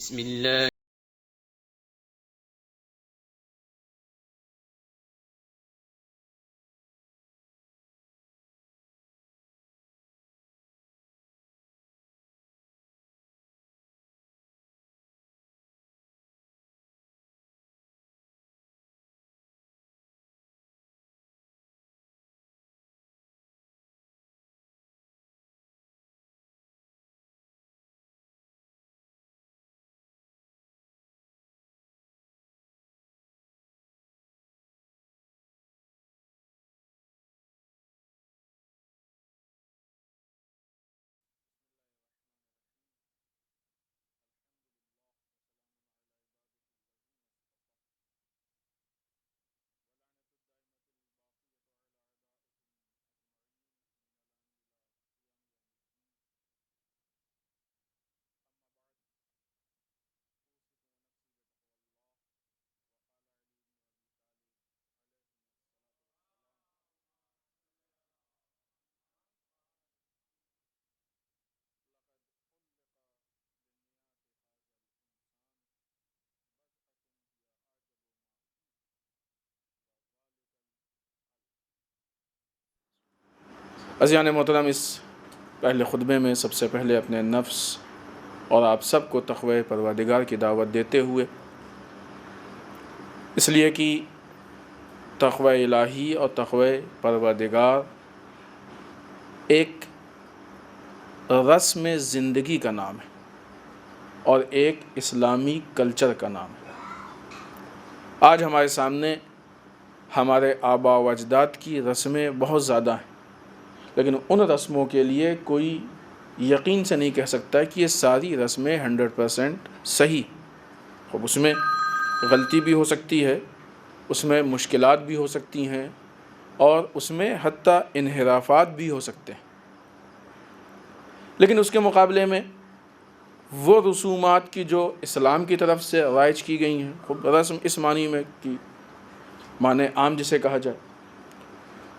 بسم الله عزیزان محترم، اس پہلے خطبے میں سب سے پہلے اپنے نفس اور آپ سب کو تقوی پروردگار کی دعوت دیتے ہوئے، اس لیے کہ تقوی الہی اور تقوی پروردگار ایک رسم زندگی کا نام ہے اور ایک اسلامی کلچر کا نام ہے۔ آج ہمارے سامنے ہمارے آباء و اجداد کی رسمیں بہت زیادہ ہیں، لیکن ان رسموں کے لیے کوئی یقین سے نہیں کہہ سکتا کہ یہ ساری رسمیں 100% صحیح۔ خب اس میں غلطی بھی ہو سکتی ہے، اس میں مشکلات بھی ہو سکتی ہیں، اور اس میں حتیٰ انحرافات بھی ہو سکتے ہیں، لیکن اس کے مقابلے میں وہ رسومات کی جو اسلام کی طرف سے رائج کی گئی ہیں، خب رسم اس معنی میں کہ معنی عام جسے کہا جائے،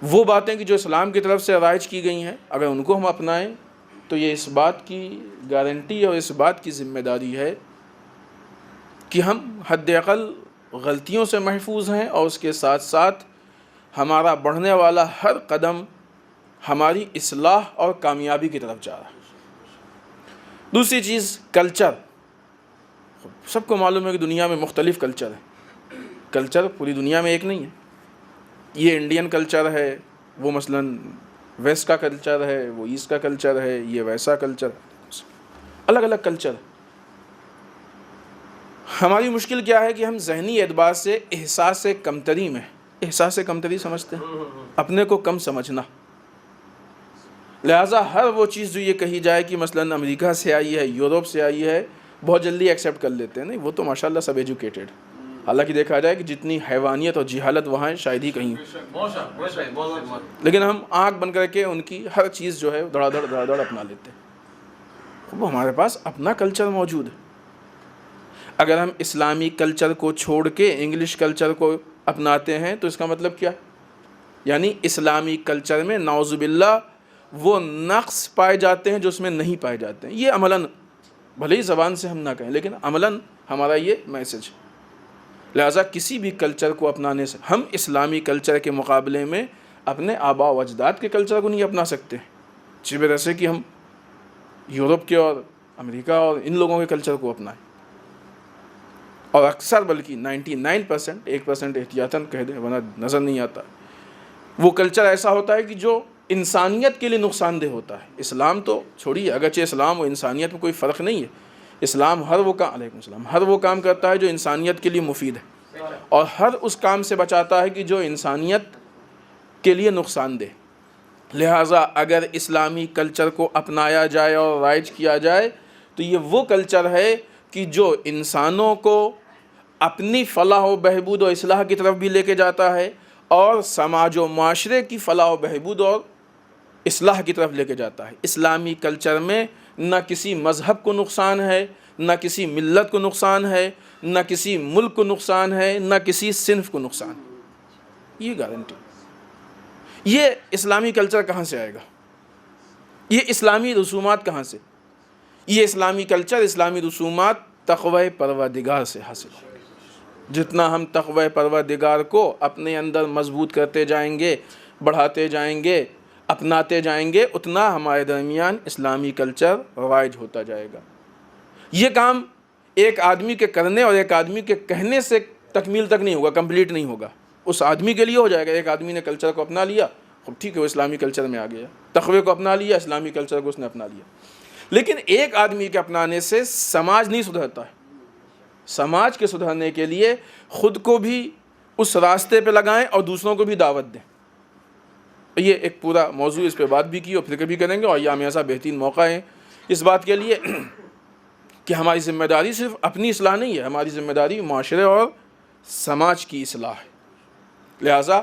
وہ باتیں کہ جو اسلام کی طرف سے رائج کی گئی ہیں، اگر ان کو ہم اپنائیں تو یہ اس بات کی گارنٹی اور اس بات کی ذمہ داری ہے کہ ہم حد اقل غلطیوں سے محفوظ ہیں، اور اس کے ساتھ ساتھ ہمارا بڑھنے والا ہر قدم ہماری اصلاح اور کامیابی کی طرف جا رہا ہے۔ دوسری چیز کلچر۔ سب کو معلوم ہے کہ دنیا میں مختلف کلچر ہے، کلچر پوری دنیا میں ایک نہیں ہے۔ یہ انڈین کلچر ہے، وہ مثلاً ویسٹ کا کلچر ہے، وہ ایسٹ کا کلچر ہے، یہ ویسا کلچر، الگ الگ کلچر۔ ہماری مشکل کیا ہے کہ ہم ذہنی اعتبار سے احساس کمتری میں، احساس کمتری سمجھتے ہیں، اپنے کو کم سمجھنا، لہٰذا ہر وہ چیز جو یہ کہی جائے کہ مثلاً امریکہ سے آئی ہے، یورپ سے آئی ہے، بہت جلدی ایکسیپٹ کر لیتے ہیں۔ نہیں، وہ تو ماشاءاللہ سب ایجوکیٹڈ، حالانکہ دیکھا جائے کہ جتنی حیوانیت اور جہالت وہاں ہے شاید ہی کہیں، لیکن ہم آنکھ بند کر کے ان کی ہر چیز جو ہے دھڑا دھڑ اپنا لیتے ہیں۔ وہ ہمارے پاس اپنا کلچر موجود ہے۔ اگر ہم اسلامی کلچر کو چھوڑ کے انگلش کلچر کو اپناتے ہیں تو اس کا مطلب کیا؟ یعنی اسلامی کلچر میں نعوذ باللہ وہ نقص پائے جاتے ہیں جو اس میں نہیں پائے جاتے ہیں۔ یہ عملاً، بھلے ہی زبان سے ہم نہ کہیں، لیکن عملاً ہمارا یہ میسج ہے۔ لہٰذا کسی بھی کلچر کو اپنانے سے ہم اسلامی کلچر کے مقابلے میں اپنے آباء و اجداد کے کلچر کو نہیں اپنا سکتے، اسی وجہ سے کہ ہم یورپ کے اور امریکہ اور ان لوگوں کے کلچر کو اپنائیں، اور اکثر بلکہ 99%، 1% احتیاطاً کہہ دیں ورنہ نظر نہیں آتا، وہ کلچر ایسا ہوتا ہے کہ جو انسانیت کے لیے نقصان دہ ہوتا ہے۔ اسلام تو چھوڑیے، اگرچہ اسلام و انسانیت میں کوئی فرق نہیں ہے، اسلام ہر وہ کام، علیکم السلام، ہر وہ کام کرتا ہے جو انسانیت کے لیے مفید ہے، اور ہر اس کام سے بچاتا ہے کہ جو انسانیت کے لیے نقصان دہ۔ لہٰذا اگر اسلامی کلچر کو اپنایا جائے اور رائج کیا جائے تو یہ وہ کلچر ہے کہ جو انسانوں کو اپنی فلاح و بہبود و اصلاح کی طرف بھی لے کے جاتا ہے، اور سماج و معاشرے کی فلاح و بہبود اور اصلاح کی طرف لے کے جاتا ہے۔ اسلامی کلچر میں نہ کسی مذہب کو نقصان ہے، نہ کسی ملت کو نقصان ہے، نہ کسی ملک کو نقصان ہے، نہ کسی صنف کو نقصان ہے۔ یہ گارنٹی۔ یہ اسلامی کلچر کہاں سے آئے گا؟ یہ اسلامی رسومات کہاں سے؟ یہ اسلامی کلچر، اسلامی رسومات تقوی پروردگار سے حاصل ہوگی۔ جتنا ہم تقوی پروردگار کو اپنے اندر مضبوط کرتے جائیں گے، بڑھاتے جائیں گے، اپناتے جائیں گے، اتنا ہمارے درمیان اسلامی کلچر رائج ہوتا جائے گا۔ یہ کام ایک آدمی کے کرنے اور ایک آدمی کے کہنے سے تکمیل تک نہیں ہوگا، کمپلیٹ نہیں ہوگا۔ اس آدمی کے لیے ہو جائے گا، ایک آدمی نے کلچر کو اپنا لیا، خب ٹھیک ہے، وہ اسلامی کلچر میں آ گیا، تقوی کو اپنا لیا، اسلامی کلچر کو اس نے اپنا لیا۔ لیکن ایک آدمی کے اپنانے سے سماج نہیں سدھرتا ہے۔ سماج کے سدھرنے کے لیے خود کو بھی اس راستے پہ لگائیں اور دوسروں کو بھی دعوت دیں۔ یہ ایک پورا موضوع، اس پہ بات بھی کی اور پھر کبھی کریں گے، اور یہ ہمیشہ بہترین موقع ہے اس بات کے لیے کہ ہماری ذمہ داری صرف اپنی اصلاح نہیں ہے، ہماری ذمہ داری معاشرے اور سماج کی اصلاح ہے۔ لہٰذا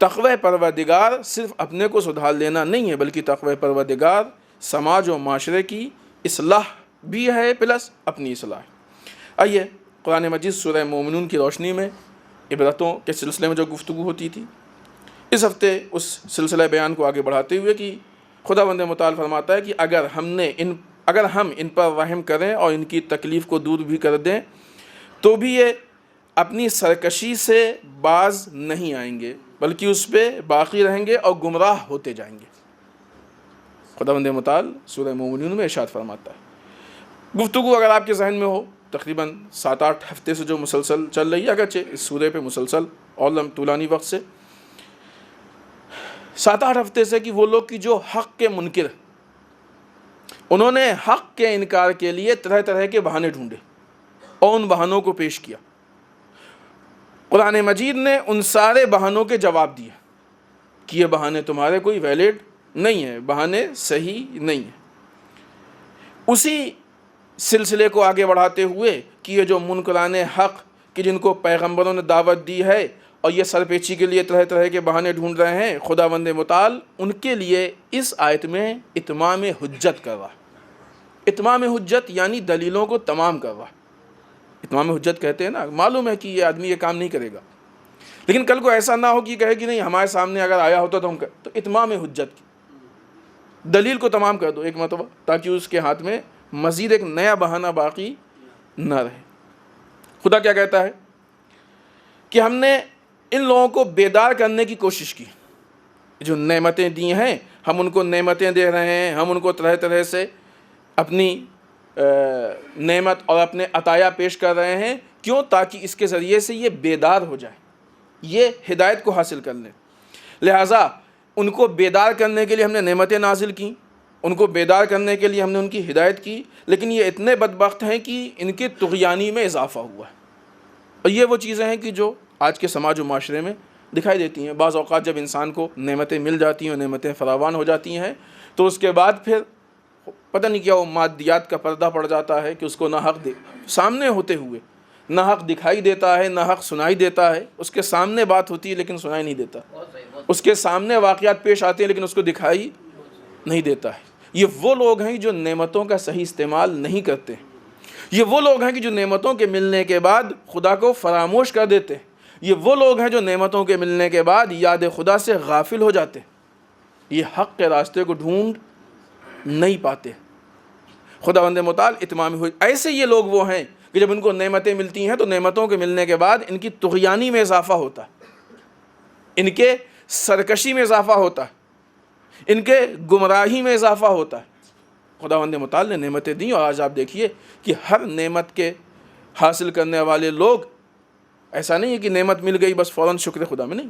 تقوی پروردگار صرف اپنے کو سدھار لینا نہیں ہے، بلکہ تقوی پروردگار سماج و معاشرے کی اصلاح بھی ہے، پلس اپنی اصلاح ہے۔ آئیے قرآن مجید سورہ مومنون کی روشنی میں عبرتوں کے سلسلے میں جو گفتگو ہوتی تھی، اس ہفتے اس سلسلہ بیان کو آگے بڑھاتے ہوئے کہ خداوند متعال فرماتا ہے کہ اگر ہم ان پر رحم کریں اور ان کی تکلیف کو دور بھی کر دیں تو بھی یہ اپنی سرکشی سے باز نہیں آئیں گے، بلکہ اس پہ باقی رہیں گے اور گمراہ ہوتے جائیں گے۔ خداوند متعال سورہ مومنون میں ارشاد فرماتا ہے۔ گفتگو اگر آپ کے ذہن میں ہو، تقریباً 7-8 ہفتے سے جو مسلسل چل رہی ہے، اگرچہ اس سورے پہ مسلسل اور طولانی وقت سے 7-8 ہفتے سے، کہ وہ لوگ کی جو حق کے منکر، انہوں نے حق کے انکار کے لیے طرح طرح کے بہانے ڈھونڈے اور ان بہانوں کو پیش کیا۔ قرآن مجید نے ان سارے بہانوں کے جواب دیے کہ یہ بہانے تمہارے کوئی ویلڈ نہیں ہیں، بہانے صحیح نہیں ہیں۔ اسی سلسلے کو آگے بڑھاتے ہوئے کہ یہ جو منکران حق کہ جن کو پیغمبروں نے دعوت دی ہے اور یہ سر پیچی کے لیے طرح طرح کے بہانے ڈھونڈ رہے ہیں، خداوند متعال ان کے لیے اس آیت میں اتمام حجت کر رہا۔ اتمام حجت یعنی دلیلوں کو تمام کر رہا۔ اتمام حجت کہتے ہیں نا، معلوم ہے کہ یہ آدمی یہ کام نہیں کرے گا، لیکن کل کو ایسا نہ ہو کہ کہے کہ نہیں ہمارے سامنے اگر آیا ہوتا تو ہم تو اتمام حجت کی دلیل کو تمام کر دو ایک مرتبہ، تاکہ اس کے ہاتھ میں مزید ایک نیا بہانہ باقی نہ رہے۔ خدا کیا کہتا ہے کہ ہم نے ان لوگوں کو بیدار کرنے کی کوشش کی، جو نعمتیں دی ہیں ہم ان کو نعمتیں دے رہے ہیں، ہم ان کو طرح طرح سے اپنی نعمت اور اپنے عطایا پیش کر رہے ہیں، کیوں؟ تاکہ اس کے ذریعے سے یہ بیدار ہو جائیں، یہ ہدایت کو حاصل کر لیں۔ لہٰذا ان کو بیدار کرنے کے لیے ہم نے نعمتیں نازل کیں، ان کو بیدار کرنے کے لیے ہم نے ان کی ہدایت کی، لیکن یہ اتنے بدبخت ہیں کہ ان کی طغیانی میں اضافہ ہوا ہے۔ اور یہ وہ چیزیں ہیں کہ جو آج کے سماج و معاشرے میں دکھائی دیتی ہیں۔ بعض اوقات جب انسان کو نعمتیں مل جاتی ہیں، نعمتیں فراوان ہو جاتی ہیں، تو اس کے بعد پھر پتہ نہیں کیا وہ مادیات کا پردہ پڑ جاتا ہے کہ اس کو نہ حق سامنے ہوتے ہوئے نہ حق دکھائی دیتا ہے، نہ حق سنائی دیتا ہے۔ اس کے سامنے بات ہوتی ہے لیکن سنائی نہیں دیتا، اس کے سامنے واقعات پیش آتے ہیں لیکن اس کو دکھائی نہیں دیتا ہے۔ یہ وہ لوگ ہیں جو نعمتوں کا صحیح استعمال نہیں کرتے، یہ وہ لوگ ہیں کہ جو نعمتوں کے ملنے کے بعد خدا کو فراموش کر دیتے، یہ وہ لوگ ہیں جو نعمتوں کے ملنے کے بعد یاد خدا سے غافل ہو جاتے، یہ حق کے راستے کو ڈھونڈ نہیں پاتے۔ خداوند متعال اتمام ہوئی، ایسے یہ لوگ وہ ہیں کہ جب ان کو نعمتیں ملتی ہیں تو نعمتوں کے ملنے کے بعد ان کی طغیانی میں اضافہ ہوتا ہے، ان کے سرکشی میں اضافہ ہوتا ہے، ان کے گمراہی میں اضافہ ہوتا ہے۔ خداوند متعال نے نعمتیں دیں اور آج آپ دیکھیے کہ ہر نعمت کے حاصل کرنے والے لوگ، ایسا نہیں ہے کہ نعمت مل گئی بس فوراً شکر خدا میں، نہیں،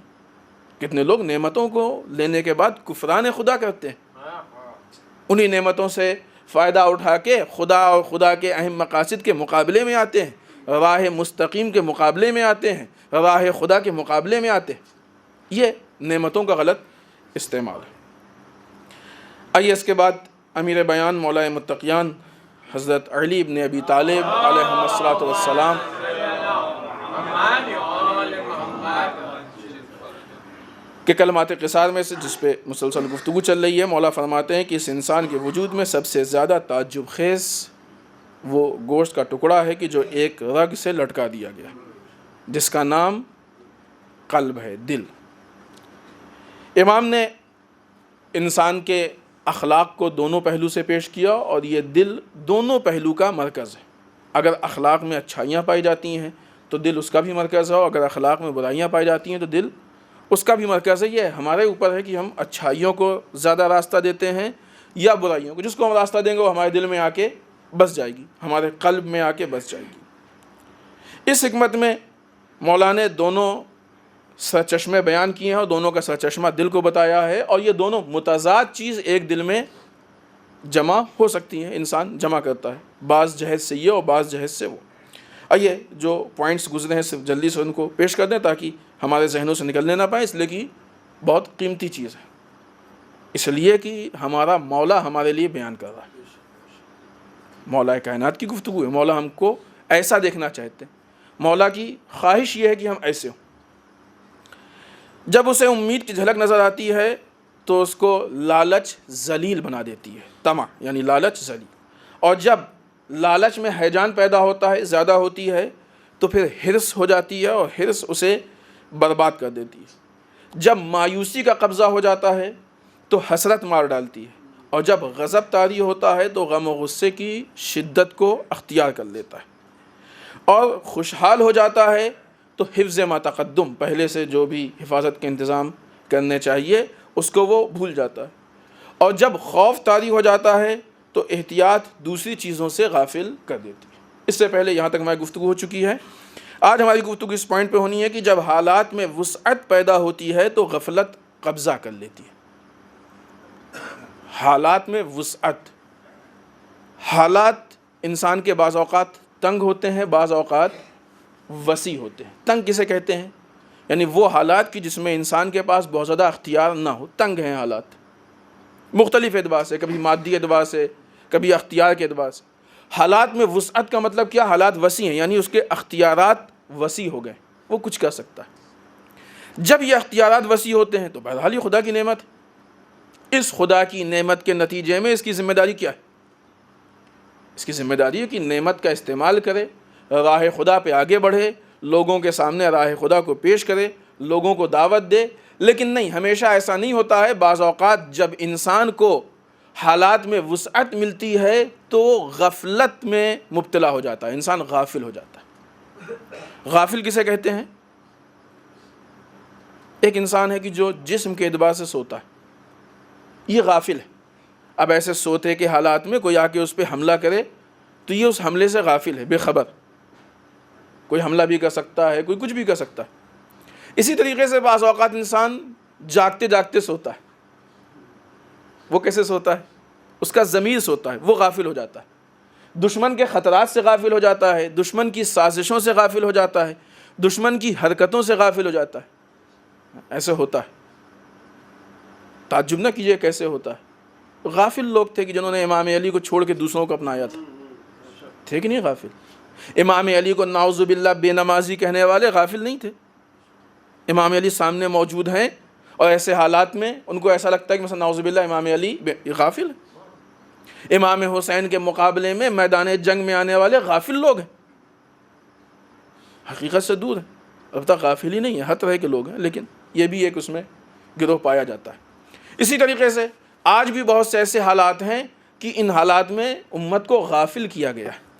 کتنے لوگ نعمتوں کو لینے کے بعد کفران خدا کرتے ہیں، انہی نعمتوں سے فائدہ اٹھا کے خدا اور خدا کے اہم مقاصد کے مقابلے میں آتے ہیں، راہ مستقیم کے مقابلے میں آتے ہیں، راہ خدا کے مقابلے میں آتے ہیں۔ یہ نعمتوں کا غلط استعمال ہے۔ آئیے اس کے بعد امیر بیان مولا متقیان حضرت علی بن ابی طالب علیہ الصلوۃ والسلام کہ کلمات قصار میں سے جس پہ مسلسل گفتگو چل رہی ہے، مولا فرماتے ہیں کہ اس انسان کے وجود میں سب سے زیادہ تعجب خیز وہ گوشت کا ٹکڑا ہے کہ جو ایک رگ سے لٹکا دیا گیا، جس کا نام قلب ہے، دل۔ امام نے انسان کے اخلاق کو دونوں پہلو سے پیش کیا اور یہ دل دونوں پہلو کا مرکز ہے۔ اگر اخلاق میں اچھائیاں پائی جاتی ہیں تو دل اس کا بھی مرکز ہے، اور اگر اخلاق میں برائیاں پائی جاتی ہیں تو دل اس کا بھی مرکز ہے۔ یہ ہمارے اوپر ہے کہ ہم اچھائیوں کو زیادہ راستہ دیتے ہیں یا برائیوں کو۔ جس کو ہم راستہ دیں گے وہ ہمارے دل میں آ کے بس جائے گی، ہمارے قلب میں آ کے بس جائے گی۔ اس حکمت میں مولا نے دونوں سرچشمے بیان کیے ہیں، اور دونوں کا سرچشمہ دل کو بتایا ہے، اور یہ دونوں متضاد چیز ایک دل میں جمع ہو سکتی ہیں، انسان جمع کرتا ہے، بعض جہت سے یہ اور بعض جہت سے وہ۔ آئیے جو پوائنٹس گزرے ہیں صرف جلدی سے ان کو پیش کر دیں تاکہ ہمارے ذہنوں سے نکلنے نہ پائیں، اس لیے کہ بہت قیمتی چیز ہے، اس لیے کہ ہمارا مولا ہمارے لیے بیان کر رہا ہے، مولا کائنات کی گفتگو ہے، مولا ہم کو ایسا دیکھنا چاہتے ہیں، مولا کی خواہش یہ ہے کہ ہم ایسے ہوں۔ جب اسے امید کی جھلک نظر آتی ہے تو اس کو لالچ ذلیل بنا دیتی ہے، طمع یعنی لالچ ذلیل، اور جب لالچ میں ہیجان پیدا ہوتا ہے، زیادہ ہوتی ہے، تو پھر حرص ہو جاتی ہے، اور حرص اسے برباد کر دیتی ہے۔ جب مایوسی کا قبضہ ہو جاتا ہے تو حسرت مار ڈالتی ہے، اور جب غضب طاری ہوتا ہے تو غم و غصے کی شدت کو اختیار کر لیتا ہے، اور خوشحال ہو جاتا ہے تو حفظ ما تقدم، پہلے سے جو بھی حفاظت کے انتظام کرنے چاہیے اس کو وہ بھول جاتا ہے، اور جب خوف طاری ہو جاتا ہے تو احتیاط دوسری چیزوں سے غافل کر دیتی ہے۔ اس سے پہلے یہاں تک ہماری گفتگو ہو چکی ہے۔ آج ہماری گفتگو اس پوائنٹ پہ ہونی ہے کہ جب حالات میں وسعت پیدا ہوتی ہے تو غفلت قبضہ کر لیتی ہے۔ حالات میں وسعت، حالات انسان کے بعض اوقات تنگ ہوتے ہیں، بعض اوقات وسیع ہوتے ہیں۔ تنگ کسے کہتے ہیں؟ یعنی وہ حالات کی جس میں انسان کے پاس بہت زیادہ اختیار نہ ہو، تنگ ہیں حالات، مختلف اعتبار سے، کبھی مادی اعتبار سے، کبھی اختیار کے اعتبار سے۔ حالات میں وسعت کا مطلب کیا؟ حالات وسیع ہیں، یعنی اس کے اختیارات وسیع ہو گئے، وہ کچھ کر سکتا ہے۔ جب یہ اختیارات وسیع ہوتے ہیں تو بہرحال یہ خدا کی نعمت ہے۔ اس خدا کی نعمت کے نتیجے میں اس کی ذمہ داری کیا ہے؟ اس کی ذمہ داری ہے کہ نعمت کا استعمال کرے، راہ خدا پہ آگے بڑھے، لوگوں کے سامنے راہ خدا کو پیش کرے، لوگوں کو دعوت دے۔ لیکن نہیں، ہمیشہ ایسا نہیں ہوتا ہے۔ بعض اوقات جب انسان کو حالات میں وسعت ملتی ہے تو غفلت میں مبتلا ہو جاتا ہے، انسان غافل ہو جاتا ہے۔ غافل کسے کہتے ہیں؟ ایک انسان ہے کہ جو جسم کے اعتبار سے سوتا ہے، یہ غافل ہے۔ اب ایسے سوتے کے حالات میں کوئی آ کے اس پہ حملہ کرے تو یہ اس حملے سے غافل ہے، بے خبر۔ کوئی حملہ بھی کر سکتا ہے، کوئی کچھ بھی کر سکتا ہے۔ اسی طریقے سے بعض اوقات انسان جاگتے جاگتے سوتا ہے۔ وہ کیسے سوتا ہے؟ اس کا ضمیر سوتا ہے، وہ غافل ہو جاتا ہے، دشمن کے خطرات سے غافل ہو جاتا ہے، دشمن کی سازشوں سے غافل ہو جاتا ہے، دشمن کی حرکتوں سے غافل ہو جاتا ہے۔ ایسے ہوتا ہے، تعجب نہ کیجئے کیسے ہوتا ہے۔ غافل لوگ تھے کہ جنہوں نے امام علی کو چھوڑ کے دوسروں کو اپنایا تھا، تھے کہ نہیں غافل؟ امام علی کو نعوذ باللہ بے نمازی کہنے والے غافل نہیں تھے۔ امام علی سامنے موجود ہیں اور ایسے حالات میں ان کو ایسا لگتا ہے کہ مثلا نعوذ باللہ امام علی غافل ہے۔ امام حسین کے مقابلے میں میدان جنگ میں آنے والے غافل لوگ ہیں، حقیقت سے دور ہیں۔ اب تک غافل ہی نہیں ہے، ہر طرح کے لوگ ہیں، لیکن یہ بھی ایک اس میں گروہ پایا جاتا ہے۔ اسی طریقے سے آج بھی بہت سے ایسے حالات ہیں کہ ان حالات میں امت کو غافل کیا گیا ہے۔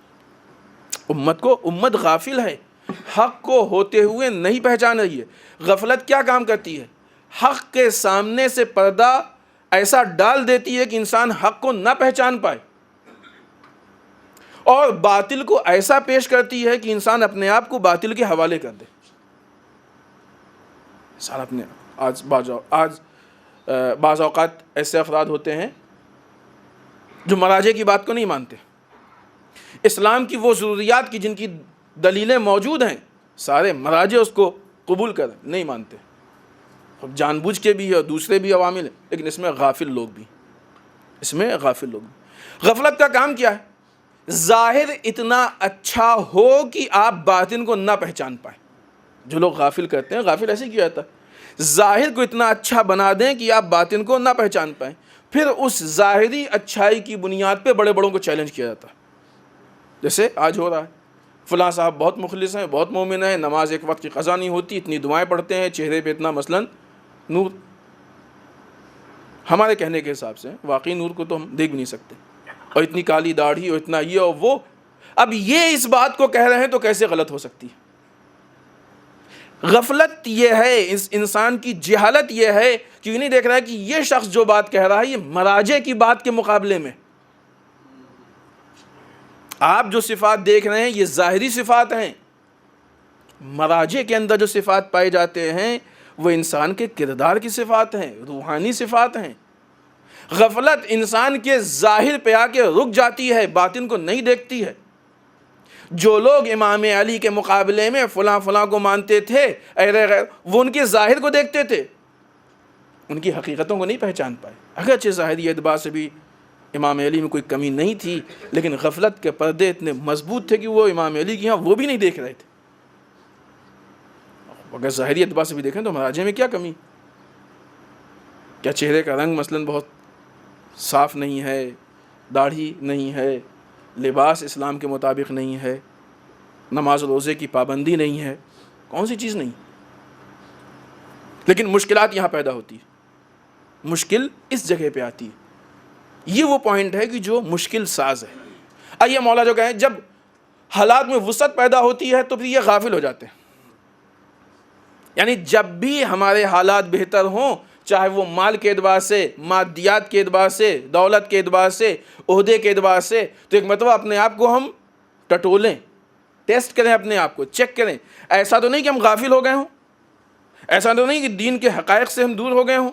امت غافل ہے، حق کو ہوتے ہوئے نہیں پہچان رہی ہے۔ غفلت کیا کام کرتی ہے؟ حق کے سامنے سے پردہ ایسا ڈال دیتی ہے کہ انسان حق کو نہ پہچان پائے، اور باطل کو ایسا پیش کرتی ہے کہ انسان اپنے آپ کو باطل کے حوالے کر دے۔ انسان اپنے بعض اوقات ایسے افراد ہوتے ہیں جو مراجع کی بات کو نہیں مانتے، اسلام کی وہ ضروریات کی جن کی دلیلیں موجود ہیں، سارے مراجع اس کو قبول کر نہیں مانتے، جان بوجھ کے بھی ہے اور دوسرے بھی عوامل ہیں، لیکن اس میں غافل لوگ بھی، غفلت کا کام کیا ہے؟ ظاہر اتنا اچھا ہو کہ آپ باطن کو نہ پہچان پائیں۔ جو لوگ غافل کرتے ہیں، غافل ایسے کیا جاتا ہے، ظاہر کو اتنا اچھا بنا دیں کہ آپ باطن کو نہ پہچان پائیں، پھر اس ظاہری اچھائی کی بنیاد پہ بڑے بڑوں کو چیلنج کیا جاتا ہے، جیسے آج ہو رہا ہے۔ فلاں صاحب بہت مخلص ہیں، بہت مومن ہیں، نماز ایک وقت کی قضا نہیں ہوتی، اتنی دعائیں پڑھتے ہیں، چہرے پہ اتنا مثلاً نور، ہمارے کہنے کے حساب سے واقعی نور کو تو ہم دیکھ بھی نہیں سکتے، اور اتنی کالی داڑھی اور اتنا یہ اور وہ، اب یہ اس بات کو کہہ رہے ہیں تو کیسے غلط ہو سکتی ہے؟ غفلت یہ ہے، اس انسان کی جہالت یہ ہے کہ یہ نہیں دیکھ رہا ہے کہ یہ شخص جو بات کہہ رہا ہے یہ مراجع کی بات کے مقابلے میں، آپ جو صفات دیکھ رہے ہیں یہ ظاہری صفات ہیں، مراجع کے اندر جو صفات پائے جاتے ہیں وہ انسان کے کردار کی صفات ہیں، روحانی صفات ہیں۔ غفلت انسان کے ظاہر پہ آ کے رک جاتی ہے، باطن کو نہیں دیکھتی ہے۔ جو لوگ امام علی کے مقابلے میں فلاں فلاں کو مانتے تھے، وہ ان کے ظاہر کو دیکھتے تھے، ان کی حقیقتوں کو نہیں پہچان پائے۔ اگرچہ ظاہری اعتبار سے بھی امام علی میں کوئی کمی نہیں تھی، لیکن غفلت کے پردے اتنے مضبوط تھے کہ وہ امام علی کی یہاں وہ بھی نہیں دیکھ رہے تھے۔ اگر ظاہری اعتبار سے بھی دیکھیں تو مراجع میں کیا کمی؟ کیا چہرے کا رنگ مثلاً بہت صاف نہیں ہے، داڑھی نہیں ہے، لباس اسلام کے مطابق نہیں ہے، نماز روزے کی پابندی نہیں ہے، کون سی چیز نہیں؟ لیکن مشکلات یہاں پیدا ہوتی ہے، مشکل اس جگہ پہ آتی ہے۔ یہ وہ پوائنٹ ہے کہ جو مشکل ساز ہے۔ آئیے مولا جو کہیں جب حالات میں وسعت پیدا ہوتی ہے تو پھر یہ غافل ہو جاتے ہیں، یعنی جب بھی ہمارے حالات بہتر ہوں، چاہے وہ مال کے اعتبار سے، مادیات کے اعتبار سے، دولت کے اعتبار سے، عہدے کے اعتبار سے، تو ایک مرتبہ اپنے آپ کو ہم ٹٹولیں، ٹیسٹ کریں، اپنے آپ کو چیک کریں۔ ایسا تو نہیں کہ ہم غافل ہو گئے ہوں، ایسا تو نہیں کہ دین کے حقائق سے ہم دور ہو گئے ہوں،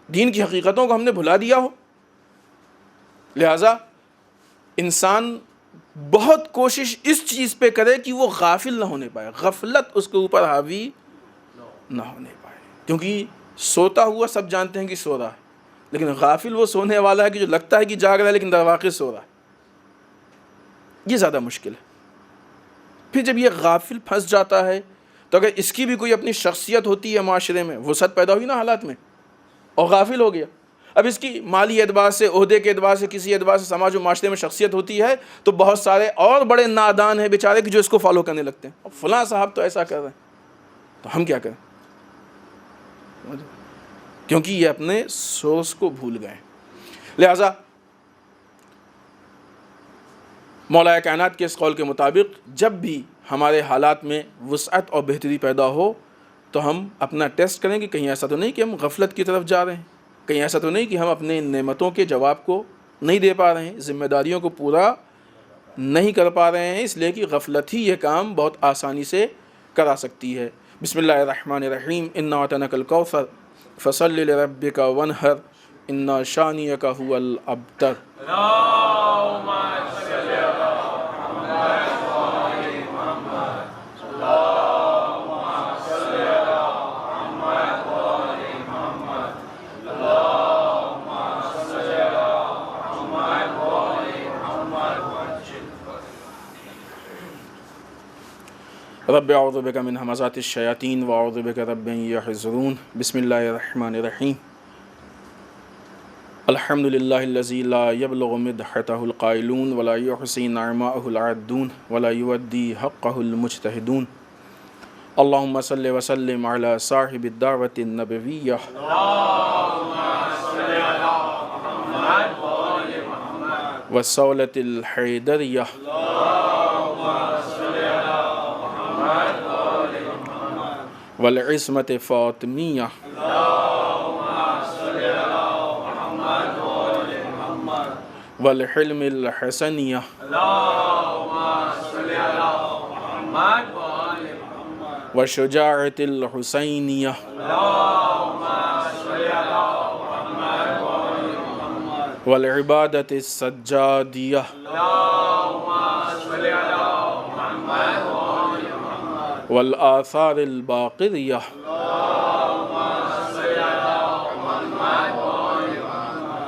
دین کی حقیقتوں کو ہم نے بھلا دیا ہو۔ لہٰذا انسان بہت کوشش اس چیز پہ کرے کہ وہ غافل نہ ہونے پائے، غفلت اس کے اوپر حاوی نہ ہونے پائے، کیونکہ سوتا ہوا سب جانتے ہیں کہ سو رہا ہے، لیکن غافل وہ سونے والا ہے کہ جو لگتا ہے کہ جاگ رہا ہے لیکن در واقع سو رہا ہے۔ یہ زیادہ مشکل ہے۔ پھر جب یہ غافل پھنس جاتا ہے تو اگر اس کی بھی کوئی اپنی شخصیت ہوتی ہے، معاشرے میں وسعت پیدا ہوئی نا حالات میں، اور غافل ہو گیا، اب اس کی مالی اعتبار سے، عہدے کے اعتبار سے، کسی اعتبار سے سماج و معاشرے میں شخصیت ہوتی ہے، تو بہت سارے اور بڑے نادان ہیں بیچارے کہ جو اس کو فالو کرنے لگتے ہیں، اب فلاں صاحب تو ایسا کر رہے ہیں تو ہم کیا کریں؟ کیونکہ یہ اپنے سورس کو بھول گئے۔ لہٰذا مولا کائنات کے اس قول کے مطابق جب بھی ہمارے حالات میں وسعت اور بہتری پیدا ہو تو ہم اپنا ٹیسٹ کریں کہ کہیں ایسا تو نہیں کہ ہم غفلت کی طرف جا رہے ہیں، کہیں ایسا تو نہیں کہ ہم اپنے نعمتوں کے جواب کو نہیں دے پا رہے ہیں، ذمہ داریوں کو پورا نہیں کر پا رہے ہیں، اس لیے کہ غفلت ہی یہ کام بہت آسانی سے کرا سکتی ہے۔ بسم اللہ الرحمن الرحیم، انا اعطیناک الکوثر فصل لربک وانحر ان شانئک هو الابتر۔ رب اعوذ بک من همزات الشیاطین واعوذ بک رب ان یحضرون۔ بسم اللہ الرحمن الرحیم، الحمد للہ الذی لا یبلغ مدحتہ القائلون ولا یحصی نعماءہ العادون ولا یودی حقہ المجتہدون۔ اللہم صل وسلم علی صاحب الدعوۃ النبویہ والصولۃ الحیدریہ والعصمت فاطمیہ والحلم الحسنیہ والشجاعت الحسینیہ والعبادت السجادیہ والآثار الباقریہ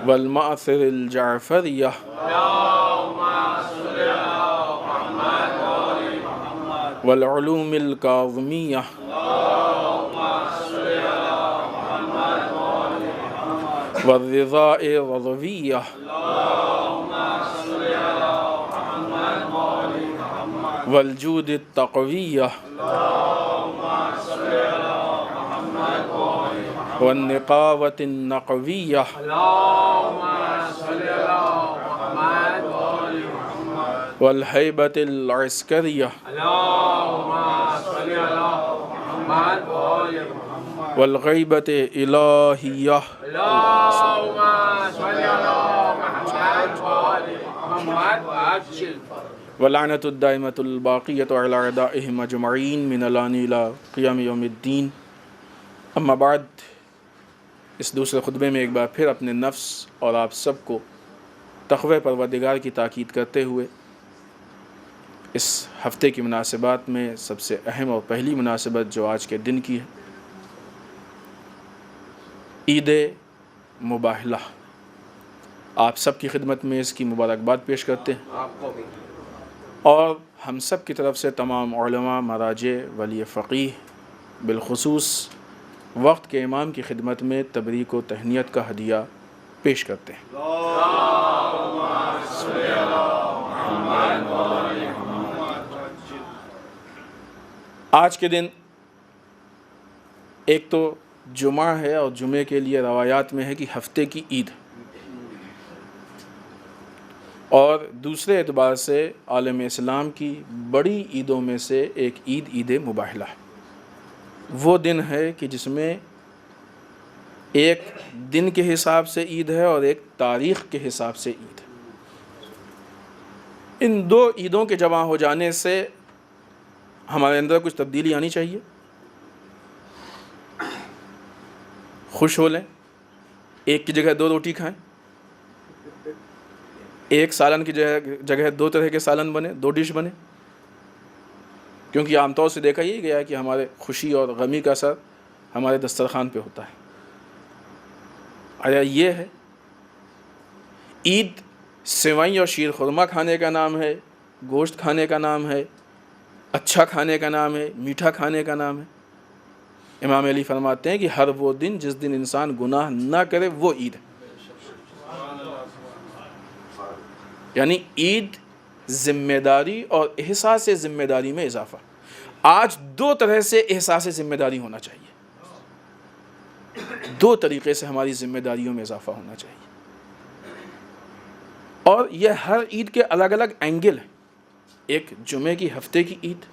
والمأثر الجعفریہ والعلوم الکاظمیہ والرضاء الرضویہ والجود التقویہ والنقاوة النقویہ والہیبۃ العسکریہ والغیبۃ الہیہ واللعنۃ الدائمۃ الباقیۃ علی اعدائہم اجمعین من الآن الی قیام یوم الدین۔ اما بعد، اس دوسرے خطبے میں ایک بار پھر اپنے نفس اور آپ سب کو تقوی پروردگار کی تاکید کرتے ہوئے اس ہفتے کی مناسبات میں سب سے اہم اور پہلی مناسبت جو آج کے دن کی ہے، عید مباہلہ، آپ سب کی خدمت میں اس کی مبارکباد پیش کرتے ہیں، اور ہم سب کی طرف سے تمام علماء، مراجع، ولی فقیہ، بالخصوص وقت کے امام کی خدمت میں تبریک و تہنیت کا ہدیہ پیش کرتے ہیں۔ آج کے دن ایک تو جمعہ ہے، اور جمعے کے لیے روایات میں ہے کہ ہفتے کی عید، اور دوسرے اعتبار سے عالم اسلام کی بڑی عیدوں میں سے ایک عید، عید مباہلہ ہے۔ وہ دن ہے کہ جس میں ایک دن کے حساب سے عید ہے اور ایک تاریخ کے حساب سے عید ہے۔ ان دو عیدوں کے جمع ہو جانے سے ہمارے اندر کچھ تبدیلی آنی چاہیے، خوش ہو لیں، ایک کی جگہ 2 روٹی کھائیں، ایک سالن کی جگہ 2 طرح کے سالن بنے، 2 ڈش بنے، کیونکہ عام طور سے دیکھا یہ گیا ہے کہ ہمارے خوشی اور غمی کا اثر ہمارے دسترخوان پہ ہوتا ہے۔ آیا یہ ہے عید سیوئیں اور شیر خورما کھانے کا نام ہے، گوشت کھانے کا نام ہے، اچھا کھانے کا نام ہے، میٹھا کھانے کا نام ہے۔ امام علی فرماتے ہیں کہ ہر وہ دن جس دن انسان گناہ نہ کرے وہ عید ہے۔ یعنی عید ذمہ داری اور احساس ذمہ داری میں اضافہ۔ آج 2 طرح سے احساس ذمہ داری ہونا چاہیے، 2 طریقے سے ہماری ذمہ داریوں میں اضافہ ہونا چاہیے، اور یہ ہر عید کے الگ الگ اینگل ہیں۔ ایک جمعے کی ہفتے کی عید،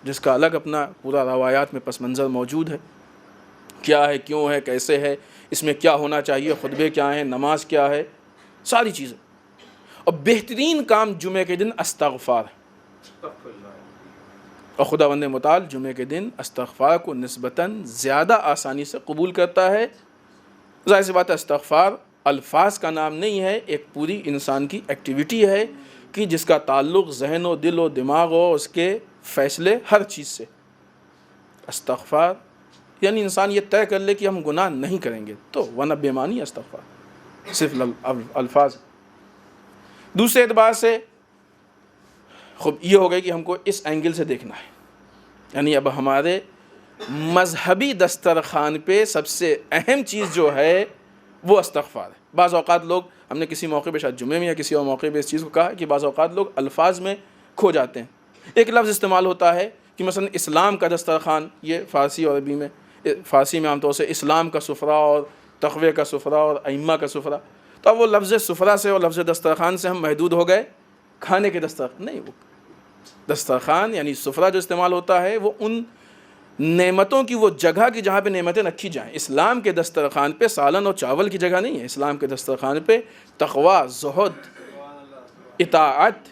جس کا الگ اپنا پورا روایات میں پس منظر موجود ہے، کیا ہے، کیوں ہے، کیسے ہے، اس میں کیا ہونا چاہیے، خطبے کیا ہیں، نماز کیا ہے، ساری چیزیں۔ اور بہترین کام جمعے کے دن استغفار ہے، اور خداوند متعال جمعے کے دن استغفار کو نسبتاً زیادہ آسانی سے قبول کرتا ہے۔ ظاہر سی بات ہے، استغفار الفاظ کا نام نہیں ہے، ایک پوری انسان کی ایکٹیویٹی ہے کہ جس کا تعلق ذہن و دل و دماغ و اس کے فیصلے ہر چیز سے۔ استغفار یعنی انسان یہ طے کر لے کہ ہم گناہ نہیں کریں گے، تو ورنہ بے معنی استغفار صرف الفاظ۔ دوسرے اعتبار سے خب یہ ہو گئی کہ ہم کو اس اینگل سے دیکھنا ہے، یعنی اب ہمارے مذہبی دسترخوان پہ سب سے اہم چیز جو ہے وہ استغفار ہے۔ بعض اوقات لوگ، ہم نے کسی موقع پہ شاید جمعے میں یا کسی اور موقع پہ اس چیز کو کہا کہ بعض اوقات لوگ الفاظ میں کھو جاتے ہیں۔ ایک لفظ استعمال ہوتا ہے کہ مثلا اسلام کا دسترخوان، یہ فارسی اور عربی میں، فارسی میں عام طور سے اسلام کا سفرہ اور تقوی کا سفرہ اور ائمہ کا سفرہ، تو اب وہ لفظ سفرہ سے اور لفظ دسترخوان سے ہم محدود ہو گئے کھانے کے دسترخوان نہیں۔ وہ دسترخوان یعنی سفرہ جو استعمال ہوتا ہے وہ ان نعمتوں کی وہ جگہ کی جہاں پہ نعمتیں رکھی جائیں۔ اسلام کے دسترخوان پہ سالن اور چاول کی جگہ نہیں ہے، اسلام کے دسترخوان پہ تقوی، زہد، اطاعت،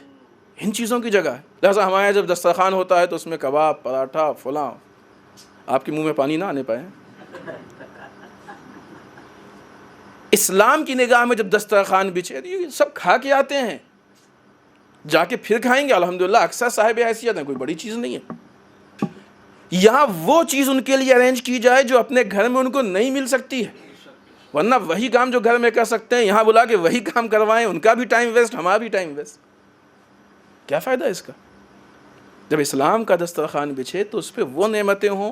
ان چیزوں کی جگہ ہے۔ لہٰذا ہمارے یہاں جب دسترخوان ہوتا ہے تو اس میں کباب، پراٹھا، فلاں، آپ کے منہ میں پانی نہ آنے پائے۔ اسلام کی نگاہ میں جب دسترخوان بچھے، یہ سب کھا کے آتے ہیں، جا کے پھر کھائیں گے، الحمدللہ اکثر صاحب حیثیت ہیں، کوئی بڑی چیز نہیں ہے۔ یہاں وہ چیز ان کے لیے ارینج کی جائے جو اپنے گھر میں ان کو نہیں مل سکتی ہے، ورنہ وہی کام جو گھر میں کر سکتے ہیں یہاں بلا کے وہی کام کروائیں، ان کا بھی ٹائم ویسٹ، ہمارا بھی ٹائم ویسٹ، کیا فائدہ اس کا؟ جب اسلام کا دسترخوان بچھے تو اس پہ وہ نعمتیں ہوں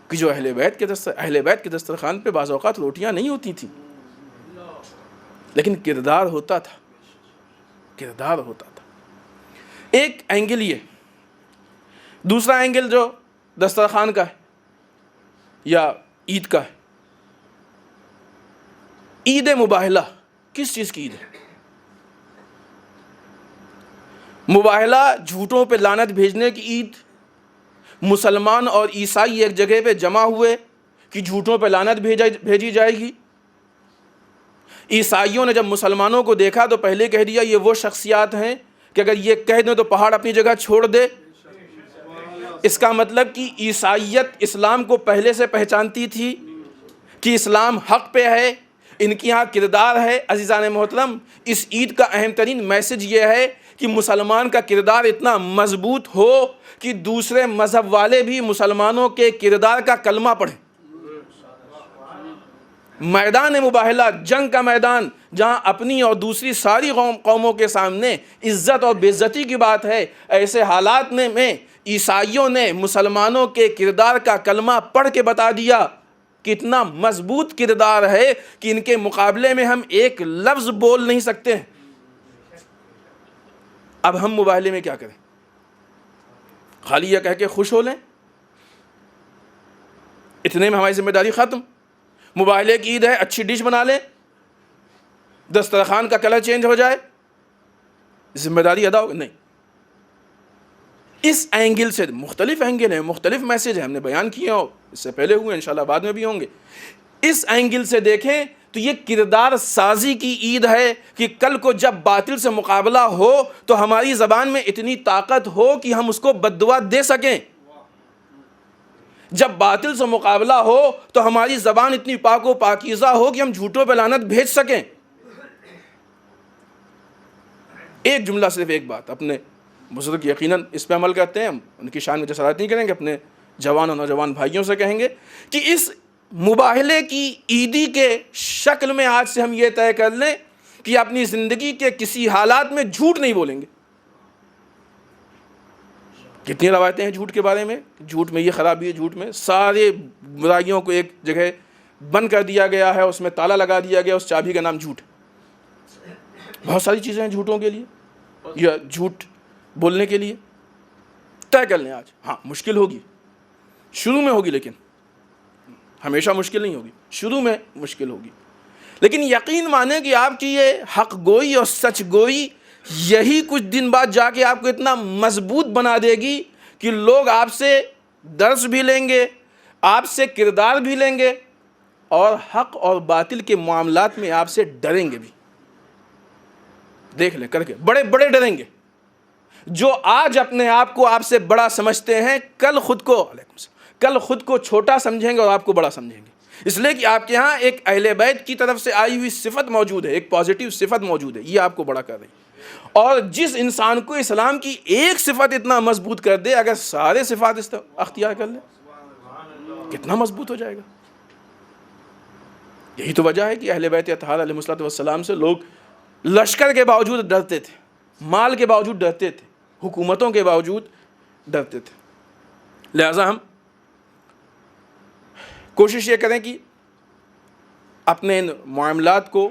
کہ جو اہل بیت کے دسترخوان پہ بعض اوقات روٹیاں نہیں ہوتی تھیں، لیکن کردار ہوتا تھا، کردار ہوتا تھا۔ ایک اینگل یہ۔ دوسرا اینگل جو دسترخوان کا ہے یا عید کا ہے، عید مباہلہ کس چیز کی عید ہے؟ مباہلہ جھوٹوں پہ لعنت بھیجنے کی عید، مسلمان اور عیسائی ایک جگہ پہ جمع ہوئے کہ جھوٹوں پہ لعنت بھیجی جائے گی۔ عیسائیوں نے جب مسلمانوں کو دیکھا تو پہلے کہہ دیا یہ وہ شخصیات ہیں کہ اگر یہ کہہ دیں تو پہاڑ اپنی جگہ چھوڑ دے۔ اس کا مطلب کہ عیسائیت اسلام کو پہلے سے پہچانتی تھی کہ اسلام حق پہ ہے، ان کی یہاں کردار ہے۔ عزیزان محترم، اس عید کا اہم ترین میسج یہ ہے کہ مسلمان کا کردار اتنا مضبوط ہو کہ دوسرے مذہب والے بھی مسلمانوں کے کردار کا کلمہ پڑھیں۔ میدان مباہلہ، جنگ کا میدان، جہاں اپنی اور دوسری ساری قوموں کے سامنے عزت اور بے عزتی کی بات ہے، ایسے حالات میں عیسائیوں نے مسلمانوں کے کردار کا کلمہ پڑھ کے بتا دیا کہ اتنا مضبوط کردار ہے کہ ان کے مقابلے میں ہم ایک لفظ بول نہیں سکتے ہیں۔ اب ہم مباہلے میں کیا کریں؟ خالی یہ کہہ کے خوش ہو لیں؟ اتنے میں ہماری ذمہ داری ختم؟ مباہلے کی عید ہے، اچھی ڈش بنا لیں، دسترخوان کا کلر چینج ہو جائے، ذمہ داری ادا ہو؟ نہیں۔ اس اینگل سے، مختلف اینگل ہیں، مختلف میسج ہیں، ہم نے بیان کیے اور اس سے پہلے ہوئے، انشاءاللہ بعد میں بھی ہوں گے۔ اس اینگل سے دیکھیں تو یہ کردار سازی کی عید ہے کہ کل کو جب باطل سے مقابلہ ہو تو ہماری زبان میں اتنی طاقت ہو کہ ہم اس کو بد دعا دے سکیں۔ جب باطل سے مقابلہ ہو تو ہماری زبان اتنی پاک و پاکیزہ ہو کہ ہم جھوٹوں پہ لعنت بھیج سکیں۔ ایک جملہ، صرف ایک بات، اپنے بزرگ یقیناً اس پہ عمل کرتے ہیں، ہم ان کی شان میں جسارت نہیں کریں گے، اپنے جوان اور نوجوان بھائیوں سے کہیں گے کہ اس مباہلے کی عیدی کے شکل میں آج سے ہم یہ طے کر لیں کہ اپنی زندگی کے کسی حالات میں جھوٹ نہیں بولیں گے۔ کتنی روایتیں ہیں جھوٹ کے بارے میں، جھوٹ میں یہ خرابی ہے، جھوٹ میں سارے برائیوں کو ایک جگہ بند کر دیا گیا ہے، اس میں تالا لگا دیا گیا، اس چابی کا نام جھوٹ۔ بہت ساری چیزیں ہیں جھوٹوں کے لیے یا جھوٹ بولنے کے لیے۔ طے کر لیں آج، ہاں مشکل ہوگی، شروع میں ہوگی، لیکن ہمیشہ مشکل نہیں ہوگی، شروع میں مشکل ہوگی، لیکن یقین مانیں کہ آپ کی یہ حق گوئی اور سچ گوئی یہی کچھ دن بعد جا کے آپ کو اتنا مضبوط بنا دے گی کہ لوگ آپ سے درس بھی لیں گے، آپ سے کردار بھی لیں گے، اور حق اور باطل کے معاملات میں آپ سے ڈریں گے بھی۔ دیکھ لیں کر کے، بڑے بڑے ڈریں گے۔ جو آج اپنے آپ کو آپ سے بڑا سمجھتے ہیں، کل خود کو چھوٹا سمجھیں گے اور آپ کو بڑا سمجھیں گے، اس لیے کہ آپ کے ہاں ایک اہل بیت کی طرف سے آئی ہوئی صفت موجود ہے، ایک پازیٹیو صفت موجود ہے، یہ آپ کو بڑا کر رہی ہے۔ اور جس انسان کو اسلام کی ایک صفت اتنا مضبوط کر دے، اگر سارے صفات اختیار کر لے کتنا مضبوط ہو جائے گا۔ یہی تو وجہ ہے کہ اہل بیت اطہار علیہ الصلوۃ والسلام سے لوگ لشکر کے باوجود ڈرتے تھے، مال کے باوجود ڈرتے تھے، حکومتوں کے باوجود ڈرتے تھے۔ لہذا ہم کوشش یہ کریں کہ اپنے ان معاملات کو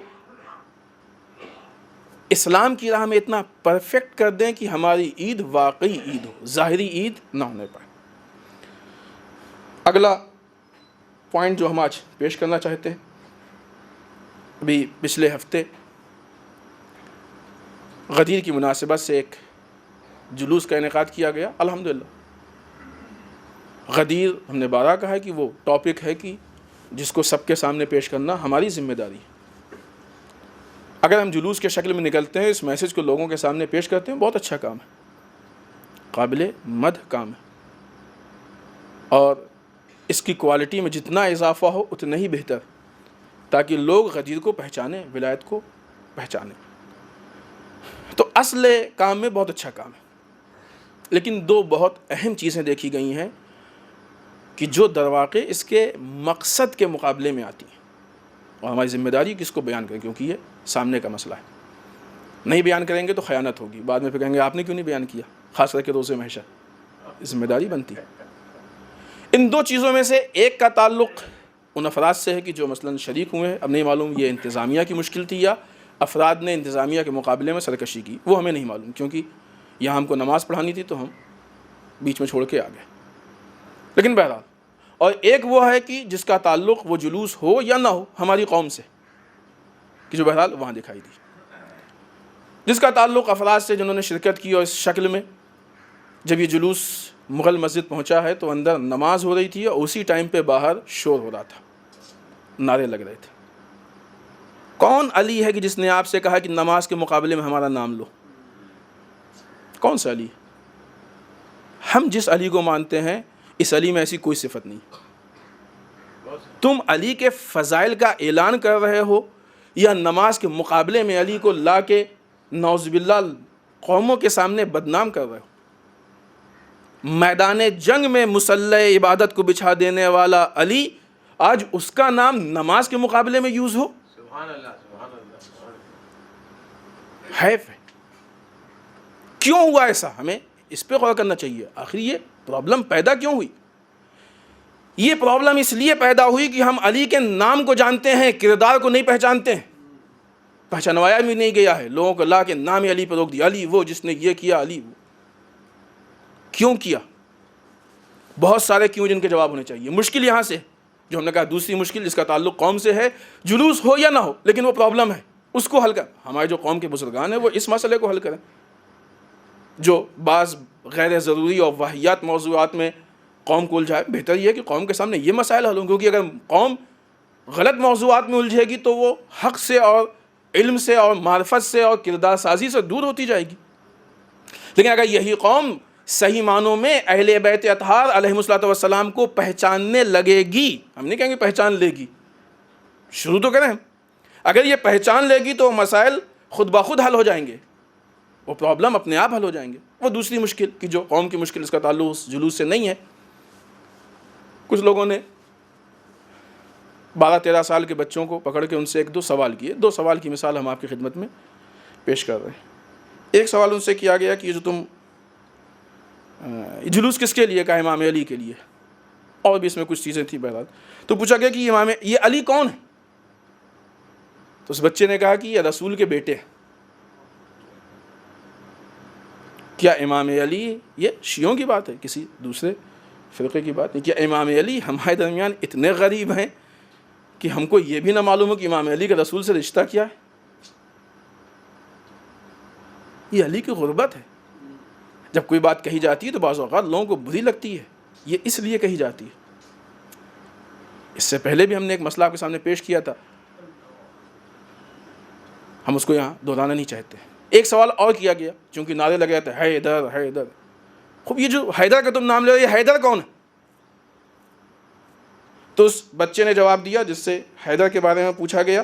اسلام کی راہ میں اتنا پرفیکٹ کر دیں کہ ہماری عید واقعی عید ہو، ظاہری عید نہ ہونے پائے۔ اگلا پوائنٹ جو ہم آج پیش کرنا چاہتے ہیں، ابھی پچھلے ہفتے غدیر کی مناسبت سے ایک جلوس کا انعقاد کیا گیا۔ الحمدللہ غدیر، ہم نے بارہا کہا ہے کہ وہ ٹاپک ہے کہ جس کو سب کے سامنے پیش کرنا ہماری ذمہ داری ہے۔ اگر ہم جلوس کے شکل میں نکلتے ہیں، اس میسج کو لوگوں کے سامنے پیش کرتے ہیں، بہت اچھا کام ہے، قابل مدح کام ہے، اور اس کی کوالٹی میں جتنا اضافہ ہو اتنا ہی بہتر، تاکہ لوگ غدیر کو پہچانیں، ولایت کو پہچانیں۔ تو اصل کام میں بہت اچھا کام ہے، لیکن دو بہت اہم چیزیں دیکھی گئی ہیں کہ جو درواقع اس کے مقصد کے مقابلے میں آتی ہیں، اور ہماری ذمہ داری کہ اس کو بیان کریں، کیونکہ یہ سامنے کا مسئلہ ہے۔ نہیں بیان کریں گے تو خیانت ہوگی، بعد میں پھر کہیں گے آپ نے کیوں نہیں بیان کیا، خاص کر کے روزے محشر، ذمہ داری بنتی ہے۔ ان دو چیزوں میں سے ایک کا تعلق ان افراد سے ہے کہ جو مثلاً شریک ہوئے ہیں، اب نہیں معلوم یہ انتظامیہ کی مشکل تھی یا افراد نے انتظامیہ کے مقابلے میں سرکشی کی، وہ ہمیں نہیں معلوم، کیونکہ یہاں ہم کو نماز پڑھانی تھی تو ہم بیچ میں چھوڑ کے آ گئے، لیکن بہرحال۔ اور ایک وہ ہے کہ جس کا تعلق وہ جلوس ہو یا نہ ہو ہماری قوم سے، کہ جو بہرحال وہاں دکھائی دی۔ جس کا تعلق افراد سے جنہوں نے شرکت کی اور اس شکل میں. جب یہ جلوس مغل مسجد پہنچا ہے تو اندر نماز ہو رہی تھی اور اسی ٹائم پہ باہر شور ہو رہا تھا, نعرے لگ رہے تھے. کون علی ہے کہ جس نے آپ سے کہا کہ نماز کے مقابلے میں ہمارا نام لو؟ کون سا علی؟ ہم جس علی کو مانتے ہیں اس علی میں ایسی کوئی صفت نہیں. تم علی کے فضائل کا اعلان کر رہے ہو یا نماز کے مقابلے میں علی کو لا کے نعوذ باللہ قوموں کے سامنے بدنام کر رہے ہو؟ میدان جنگ میں مسلح عبادت کو بچھا دینے والا علی, آج اس کا نام نماز کے مقابلے میں یوز ہو؟ سبحان اللہ, سبحان اللہ, سبحان اللہ. حیف ہے. کیوں ہوا ایسا؟ ہمیں اس پہ غور کرنا چاہیے. آخر یہ پرابلم پیدا کیوں ہوئی؟ یہ پرابلم اس لیے پیدا ہوئی کہ ہم علی کے نام کو جانتے ہیں, کردار کو نہیں پہچانتے ہیں. پہچانوایا بھی نہیں گیا ہے, لوگوں کو لا کے نام علی پہ روک دیا. علی وہ جس نے یہ کیا, علی وہ. کیوں کیا؟ بہت سارے کیوں جن کے جواب ہونے چاہیے. مشکل یہاں سے, جو ہم نے کہا دوسری مشکل جس کا تعلق قوم سے ہے, جلوس ہو یا نہ ہو لیکن وہ پرابلم ہے, اس کو حل کر. ہمارے جو قوم کے بزرگان ہیں وہ اس مسئلے کو حل کریں. جو بعض غیر ضروری اور واہیات موضوعات میں قوم کو الجھائے, بہتر یہ ہے کہ قوم کے سامنے یہ مسائل حل ہوں, کیونکہ اگر قوم غلط موضوعات میں الجھے گی تو وہ حق سے اور علم سے اور معرفت سے اور کردار سازی سے دور ہوتی جائے گی. لیکن اگر یہی قوم صحیح معنوں میں اہل بیت اطہار علیہ الصلوۃ والسلام کو پہچاننے لگے گی, ہم نہیں کہیں گے پہچان لے گی, شروع تو کریں ہم, اگر یہ پہچان لے گی تو مسائل خود بخود حل ہو جائیں گے, وہ پرابلم اپنے آپ حل ہو جائیں گے. وہ دوسری مشکل کہ جو قوم کی مشکل اس کا تعلق اس جلوس سے نہیں ہے. کچھ لوگوں نے 12-13 سال کے بچوں کو پکڑ کے ان سے 1-2 سوال کیے. 2 سوال کی مثال ہم آپ کی خدمت میں پیش کر رہے ہیں. ایک سوال ان سے کیا گیا کہ یہ جو تم جلوس کس کے لیے؟ کہا امام علی کے لیے, اور بھی اس میں کچھ چیزیں تھیں. بہرحال تو پوچھا گیا کہ یہ علی کون ہے؟ تو اس بچے نے کہا کہ یہ رسول کے بیٹے ہیں. کیا امام علی یہ شیعوں کی بات ہے, کسی دوسرے فرقے کی بات نہیں؟ کیا امام علی ہمارے درمیان اتنے غریب ہیں کہ ہم کو یہ بھی نہ معلوم ہو کہ امام علی کا رسول سے رشتہ کیا ہے؟ یہ علی کی غربت ہے. جب کوئی بات کہی جاتی ہے تو بعض اوقات لوگوں کو بری لگتی ہے, یہ اس لیے کہی جاتی ہے. اس سے پہلے بھی ہم نے ایک مسئلہ آپ کے سامنے پیش کیا تھا, ہم اس کو یہاں دہرانا نہیں چاہتے. ایک سوال اور کیا گیا, چونکہ نعرے لگے جاتے ہیں حیدر حیدر. خوب یہ جو حیدر کا تم نام لے رہے ہو, یہ حیدر کون ہے؟ تو اس بچے نے جواب دیا جس سے حیدر کے بارے میں پوچھا گیا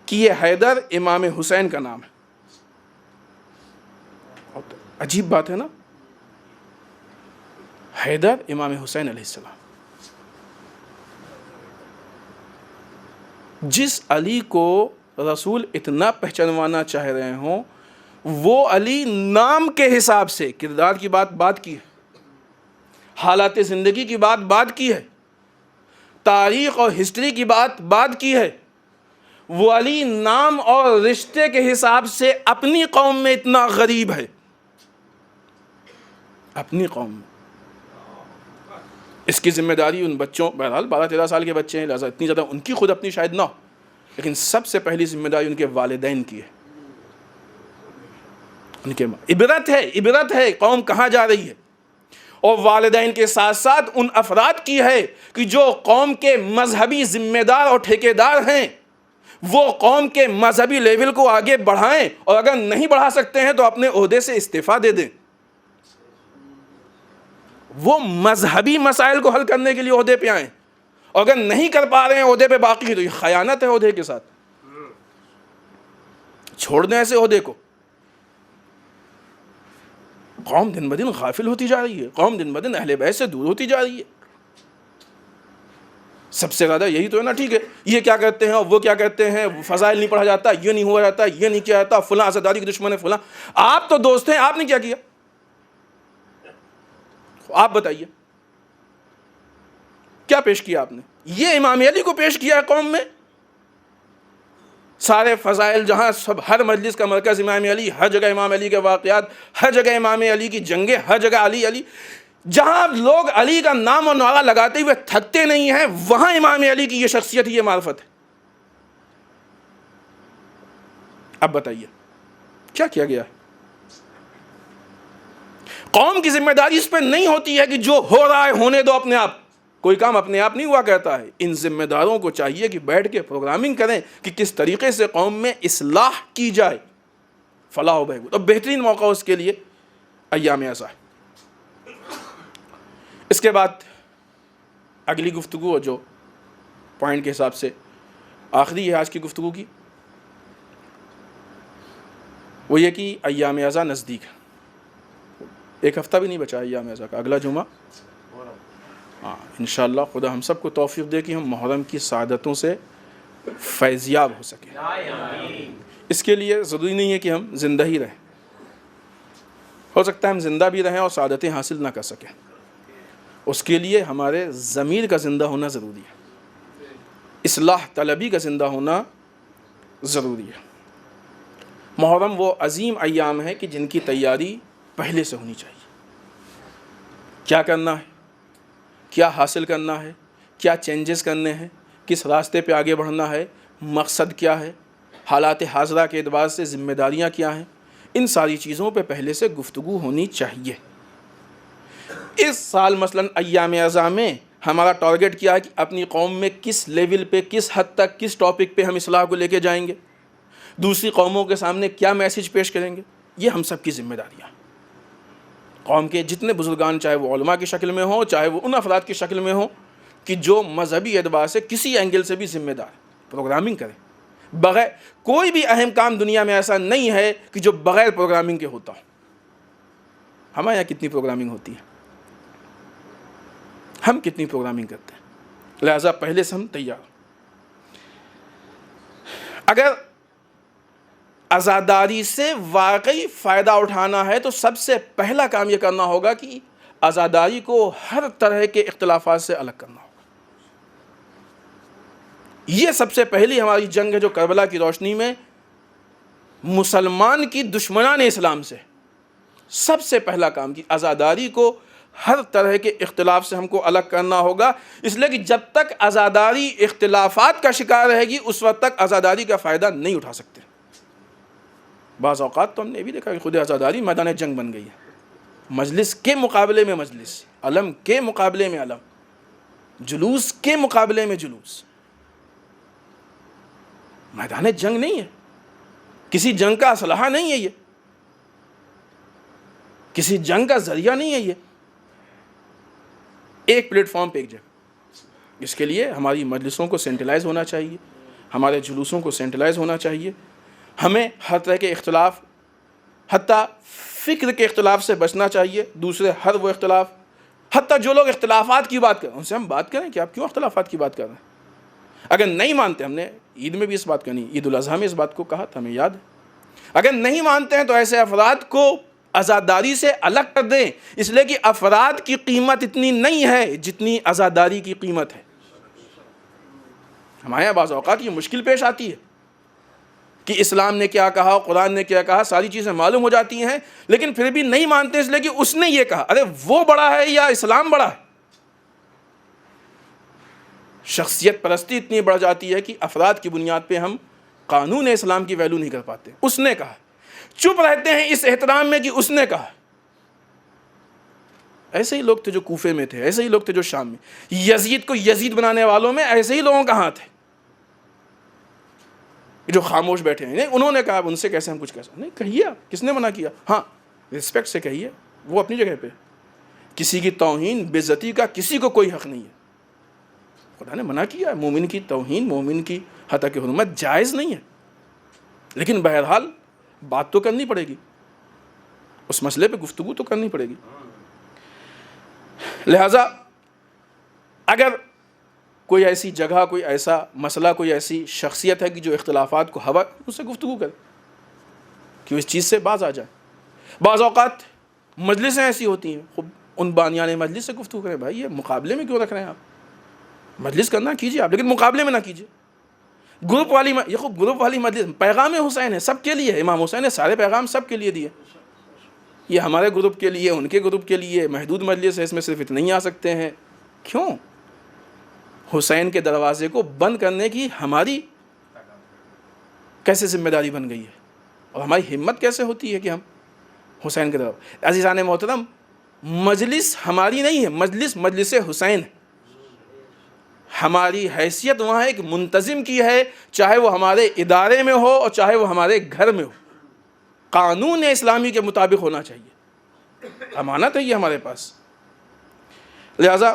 کہ یہ حیدر امام حسین کا نام ہے. عجیب بات ہے نا, حیدر امام حسین علیہ السلام. جس علی کو رسول اتنا پہچانوانا چاہ رہے ہوں, وہ علی نام کے حساب سے کردار کی بات کی ہے, حالات زندگی کی بات کی ہے, تاریخ اور ہسٹری کی بات کی ہے. وہ علی نام اور رشتے کے حساب سے اپنی قوم میں اتنا غریب ہے, اپنی قوم میں. اس کی ذمہ داری ان بچوں, بہرحال 12-13 سال کے بچے ہیں لہٰذا اتنی زیادہ ان کی خود اپنی شاید نہ ہو, لیکن سب سے پہلی ذمہ داری ان کے والدین کی ہے. ان کے عبرت ہے قوم کہاں جا رہی ہے, اور والدین کے ساتھ ساتھ ان افراد کی ہے کہ جو قوم کے مذہبی ذمہ دار اور ٹھیکیدار ہیں, وہ قوم کے مذہبی لیول کو آگے بڑھائیں, اور اگر نہیں بڑھا سکتے ہیں تو اپنے عہدے سے استعفیٰ دے دیں. وہ مذہبی مسائل کو حل کرنے کے لیے عہدے پہ آئیں, اور اگر نہیں کر پا رہے ہیں عہدے پہ باقی تو یہ خیانت ہے عہدے کے ساتھ. چھوڑ دیں ایسے عہدے کو. قوم دن بدن غافل ہوتی جا رہی ہے, قوم دن بدن اہل بیت سے دور ہوتی جا رہی ہے. سب سے زیادہ یہی تو ہے نا, ٹھیک ہے یہ کیا کرتے ہیں اور وہ کیا کرتے ہیں, فضائل نہیں پڑھا جاتا, یہ نہیں ہوا جاتا, یہ نہیں کیا جاتا, فلاں آزاداری کے دشمن ہے فلاں. آپ تو دوست ہیں, آپ نے کیا کیا؟ آپ بتائیے کیا پیش کیا آپ نے؟ یہ امام علی کو پیش کیا ہے قوم میں. سارے فضائل جہاں سب, ہر مجلس کا مرکز امام علی, ہر جگہ امام علی کے واقعات, ہر جگہ امام علی کی جنگیں, ہر جگہ علی علی. جہاں لوگ علی کا نام اور نعرہ لگاتے ہوئے تھکتے نہیں ہیں, وہاں امام علی کی یہ شخصیت, یہ معرفت ہے. اب بتائیے کیا کیا گیا ہے؟ قوم کی ذمہ داری اس پہ نہیں ہوتی ہے کہ جو ہو رہا ہے ہونے دو اپنے آپ. کوئی کام اپنے آپ نہیں ہوا کرتا ہے. ان ذمہ داروں کو چاہیے کہ بیٹھ کے پروگرامنگ کریں کہ کس طریقے سے قوم میں اصلاح کی جائے، فلاح و بہبود. اب بہترین موقع اس کے لیے ایام عزا ہے. اس کے بعد اگلی گفتگو جو پوائنٹ کے حساب سے آخری ہے آج کی گفتگو کی، وہ یہ کہ ایام عزا نزدیک ہے. ایک ہفتہ بھی نہیں بچا ایام عزا کا. اگلا جمعہ ہاں انشاءاللہ خدا ہم سب کو توفیق دے کہ ہم محرم کی سعادتوں سے فیضیاب ہو سکیں. اس کے لیے ضروری نہیں ہے کہ ہم زندہ ہی رہیں. ہو سکتا ہے ہم زندہ بھی رہیں اور سعادتیں حاصل نہ کر سکیں. اس کے لیے ہمارے ضمیر کا زندہ ہونا ضروری ہے، اصلاح طلبی کا زندہ ہونا ضروری ہے. محرم وہ عظیم ایام ہے کہ جن کی تیاری پہلے سے ہونی چاہیے. کیا کرنا ہے، کیا حاصل کرنا ہے، کیا چینجز کرنے ہیں، کس راستے پہ آگے بڑھنا ہے، مقصد کیا ہے، حالات حاضرہ کے اعتبار سے ذمہ داریاں کیا ہیں، ان ساری چیزوں پہ پہلے سے گفتگو ہونی چاہیے. اس سال مثلاً ایام عزا میں ہمارا ٹارگٹ کیا ہے کہ اپنی قوم میں کس لیول پہ، کس حد تک، کس ٹاپک پہ ہم اصلاح کو لے کے جائیں گے، دوسری قوموں کے سامنے کیا میسیج پیش کریں گے. یہ ہم سب کی ذمہ داریاں. قوم کے جتنے بزرگان، چاہے وہ علماء کی شکل میں ہوں، چاہے وہ ان افراد کی شکل میں ہوں کہ جو مذہبی اعتبار سے کسی اینگل سے بھی ذمہ دار، پروگرامنگ کریں. بغیر کوئی بھی اہم کام دنیا میں ایسا نہیں ہے کہ جو بغیر پروگرامنگ کے ہوتا ہو. ہمارے یہاں کتنی پروگرامنگ ہوتی ہے، ہم کتنی پروگرامنگ کرتے ہیں. لہٰذا پہلے سے ہم تیار. اگر عزاداری سے واقعی فائدہ اٹھانا ہے تو سب سے پہلا کام یہ کرنا ہوگا کہ عزاداری کو ہر طرح کے اختلافات سے الگ کرنا ہوگا. یہ سب سے پہلی ہماری جنگ ہے جو کربلا کی روشنی میں مسلمان کی دشمنان اسلام سے سب سے پہلا کام کی عزاداری کو ہر طرح کے اختلاف سے ہم کو الگ کرنا ہوگا. اس لیے کہ جب تک عزاداری اختلافات کا شکار رہے گی اس وقت تک عزاداری کا فائدہ نہیں اٹھا سکتے. بعض اوقات تو ہم نے بھی دیکھا کہ خود عزاداری میدان جنگ بن گئی ہے. مجلس کے مقابلے میں مجلس، علم کے مقابلے میں علم، جلوس کے مقابلے میں جلوس. میدان جنگ نہیں ہے، کسی جنگ کا اسلحہ نہیں ہے، یہ کسی جنگ کا ذریعہ نہیں ہے. یہ ایک پلیٹ فارم پہ ایک جگہ. اس کے لیے ہماری مجلسوں کو سینٹرلائز ہونا چاہیے، ہمارے جلوسوں کو سینٹرلائز ہونا چاہیے. ہمیں ہر طرح کے اختلاف، حتیٰ فکر کے اختلاف سے بچنا چاہیے. دوسرے ہر وہ اختلاف، حتیٰ جو لوگ اختلافات کی بات کریں ان سے ہم بات کریں کہ آپ کیوں اختلافات کی بات کر رہے ہیں. اگر نہیں مانتے، ہم نے عید میں بھی اس بات کرنی، عید الاضحیٰ میں اس بات کو کہا تھا، ہمیں یاد ہے. اگر نہیں مانتے ہیں تو ایسے افراد کو عزاداری سے الگ کر دیں. اس لیے کہ افراد کی قیمت اتنی نہیں ہے جتنی عزاداری کی قیمت ہے. ہمارے یہاں بعض اوقات یہ مشکل پیش آتی ہے کہ اسلام نے کیا کہا، قرآن نے کیا کہا، ساری چیزیں معلوم ہو جاتی ہیں لیکن پھر بھی نہیں مانتے اس لیے کہ اس نے یہ کہا. ارے وہ بڑا ہے یا اسلام بڑا ہے؟ شخصیت پرستی اتنی بڑھ جاتی ہے کہ افراد کی بنیاد پہ ہم قانون اسلام کی ویلیو نہیں کر پاتے. اس نے کہا، چپ رہتے ہیں اس احترام میں کہ اس نے کہا. ایسے ہی لوگ تھے جو کوفے میں تھے، ایسے ہی لوگ تھے جو شام میں. یزید کو یزید بنانے والوں میں ایسے ہی لوگوں کا ہاتھ ہے جو خاموش بیٹھے ہیں. نہیں انہوں نے کہا، ان سے کیسے ہم کچھ کہہ سکتے؟ نہیں، کہیے آپ، کس نے منع کیا؟ ہاں رسپیکٹ سے کہیے، وہ اپنی جگہ پہ. کسی کی توہین، بے عزتی کا کسی کو کوئی حق نہیں ہے. خدا نے منع کیا ہے. مومن کی توہین، مومن کی ہتک حرمت جائز نہیں ہے. لیکن بہرحال بات تو کرنی پڑے گی، اس مسئلے پہ گفتگو تو کرنی پڑے گی. لہٰذا اگر کوئی ایسی جگہ، کوئی ایسا مسئلہ، کوئی ایسی شخصیت ہے کہ جو اختلافات کو ہوا، اس سے گفتگو کرے کہ اس چیز سے باز آ جائے. بعض اوقات مجلسیں ایسی ہوتی ہیں، خود ان بانیان مجلس سے گفتگو کریں. بھائی یہ مقابلے میں کیوں رکھ رہے ہیں آپ؟ مجلس کرنا کیجیے آپ، لیکن مقابلے میں نہ کیجیے. گروپ والی یہ خوب گروپ والی مجلس، پیغام حسین ہے سب کے لیے. امام حسین نے سارے پیغام سب کے لیے دیے. یہ ہمارے گروپ کے لیے، ان کے گروپ کے لیے. محدود مجلس ہے، اس میں صرف اتنے ہی آ سکتے ہیں. کیوں؟ حسین کے دروازے کو بند کرنے کی ہماری کیسے ذمہ داری بن گئی ہے؟ اور ہماری ہمت کیسے ہوتی ہے کہ ہم حسین کی طرف. عزیزان محترم، مجلس ہماری نہیں ہے، مجلس حسین ہے. ہماری حیثیت وہاں ایک منتظم کی ہے، چاہے وہ ہمارے ادارے میں ہو اور چاہے وہ ہمارے گھر میں ہو. قانون اسلامی کے مطابق ہونا چاہیے، امانت ہے یہ ہمارے پاس. لہذا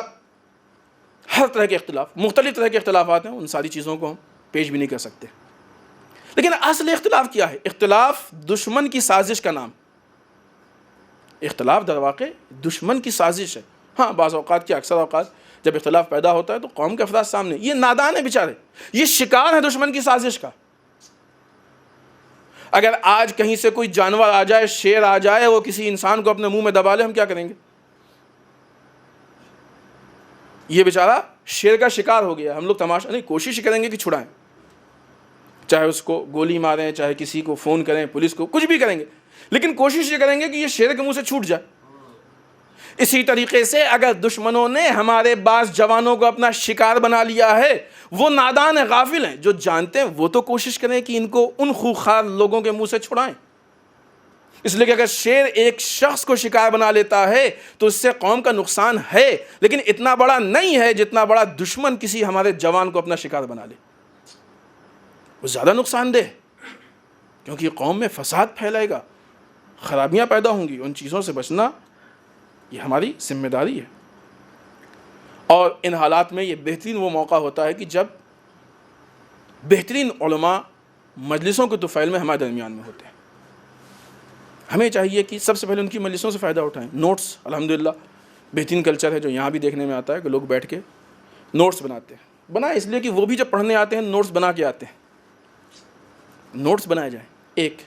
ہر طرح کے اختلاف، مختلف طرح کے اختلافات ہیں، ان ساری چیزوں کو ہم پیش بھی نہیں کر سکتے. لیکن اصل اختلاف کیا ہے؟ اختلاف دشمن کی سازش کا نام. اختلاف در واقع دشمن کی سازش ہے. ہاں، بعض اوقات کیا، اکثر اوقات جب اختلاف پیدا ہوتا ہے تو قوم کے افراد سامنے، یہ نادان ہے بیچارے، یہ شکار ہے دشمن کی سازش کا. اگر آج کہیں سے کوئی جانور آ جائے، شیر آ جائے، وہ کسی انسان کو اپنے منہ میں دبا لے، ہم کیا کریں گے؟ یہ بیچارہ شیر کا شکار ہو گیا، ہم لوگ تماشا نہیں، کوشش کریں گے کہ چھڑائیں، چاہے اس کو گولی ماریں، چاہے کسی کو فون کریں، پولیس کو، کچھ بھی کریں گے، لیکن کوشش یہ کریں گے کہ یہ شیر کے منہ سے چھوٹ جائے. اسی طریقے سے اگر دشمنوں نے ہمارے بعض جوانوں کو اپنا شکار بنا لیا ہے، وہ نادان ہیں، غافل ہیں، جو جانتے ہیں وہ تو کوشش کریں کہ ان کو ان خوخار لوگوں کے منہ سے چھڑائیں. اس لیے کہ اگر شیر ایک شخص کو شکار بنا لیتا ہے تو اس سے قوم کا نقصان ہے، لیکن اتنا بڑا نہیں ہے جتنا بڑا دشمن کسی ہمارے جوان کو اپنا شکار بنا لے. وہ زیادہ نقصان دہ، کیونکہ قوم میں فساد پھیلائے گا، خرابیاں پیدا ہوں گی. ان چیزوں سے بچنا یہ ہماری ذمہ داری ہے. اور ان حالات میں یہ بہترین وہ موقع ہوتا ہے کہ جب بہترین علماء مجلسوں کے طفیل میں ہمارے درمیان میں ہوتے ہیں. ہمیں چاہیے کہ سب سے پہلے ان کی مجلسوں سے فائدہ اٹھائیں. نوٹس الحمدللہ بہترین کلچر ہے جو یہاں بھی دیکھنے میں آتا ہے کہ لوگ بیٹھ کے نوٹس بناتے ہیں. بنائیں اس لیے کہ وہ بھی جب پڑھنے آتے ہیں نوٹس بنا کے آتے ہیں. نوٹس بنائے جائیں. ایک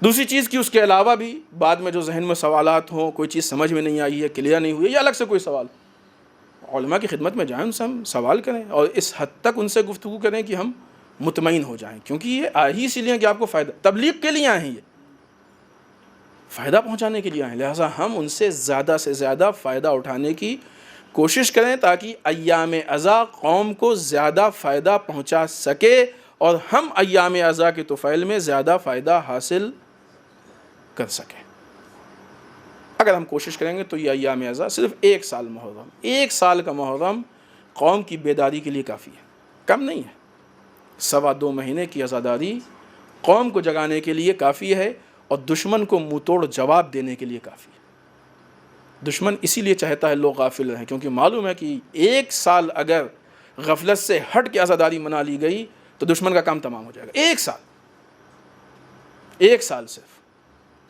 دوسری چیز کہ اس کے علاوہ بھی بعد میں جو ذہن میں سوالات ہوں، کوئی چیز سمجھ میں نہیں آئی ہے، کلیئر نہیں ہوئی ہے، یا الگ سے کوئی سوال، علماء کی خدمت میں جائیں، ان سے ہم سوال کریں اور اس حد تک ان سے گفتگو کریں کہ ہم مطمئن ہو جائیں. کیونکہ یہ آئی اسی لیے کہ آپ کو فائدہ، تبلیغ کے لیے آئے ہیں، یہ فائدہ پہنچانے کے لیے آئے ہیں. لہٰذا ہم ان سے زیادہ فائدہ اٹھانے کی کوشش کریں تاکہ ایام ازا قوم کو زیادہ فائدہ پہنچا سکے اور ہم ایام ازا کے طفیل میں زیادہ فائدہ حاصل کر سکیں. اگر ہم کوشش کریں گے تو یہ ایام ازا صرف ایک سال محرم، ایک سال کا محرم قوم کی بیداری کے لیے کافی ہے، کم نہیں ہے. 2.25 مہینے کی عزاداری قوم کو جگانے کے لیے کافی ہے اور دشمن کو منہ توڑ جواب دینے کے لیے کافی ہے. دشمن اسی لیے چاہتا ہے لوگ غافل رہیں، کیونکہ معلوم ہے کہ ایک سال اگر غفلت سے ہٹ کے عزاداری منا لی گئی تو دشمن کا کام تمام ہو جائے گا. ایک سال صرف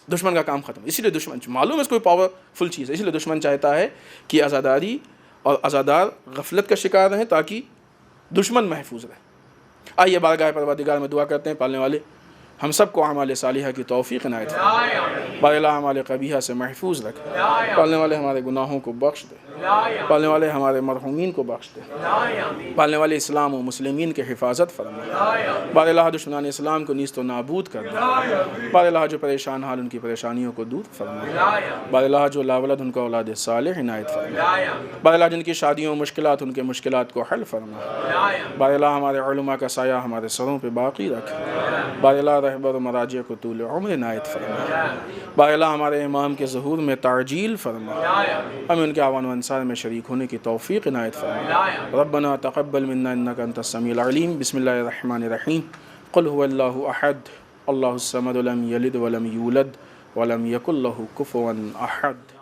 دشمن کا کام ختم. اسی لیے دشمن معلوم ہے اس کوئی پاورفل چیز ہے، اسی لیے دشمن چاہتا ہے کہ عزاداری اور عزادار غفلت کا شکار رہیں تاکہ دشمن محفوظ رہے. آئیے بارگاہ پروردگار میں دعا کرتے ہیں، پالنے والے ہم سب کو اعمال صالحہ کی توفیق عنایت فرمائے، بار اللہ اعمال قبیحہ سے محفوظ رکھے، پالنے والے ہمارے گناہوں کو بخش دے، پالنے والے ہمارے مرحومین کو بخش دے، پالنے والے اسلام و مسلمین کے حفاظت فرمائے، بار اللہ دشمنان اسلام کو نیست و نابود کر دے، بار اللہ جو پریشان حال ان کی پریشانیوں کو دور فرمائے، بار اللہ جو لاولد ان کو اولاد صالح عنایت فرمائے، بار اللہ جن کی شادیوں مشکلات ان کے مشکلات کو حل فرمائے، بار اللہ ہمارے علماء کا سایہ ہمارے سروں پہ باقی رکھے، بار اللہ رہبر و مراجع کو طول عمر عنایت فرمائے، بار اللہ ہمارے امام کے ظہور میں تعجیل فرمائے، ہمیں ان کے اعوان و انصار میں شریک ہونے کی توفیق عنایت فرمائے. ربنا تقبل منا انك انت السميع العليم. بسم الله الرحمن الرحيم. قل هو الله احد الله الصمد لم يلد ولم يولد ولم يكن له كفوا احد.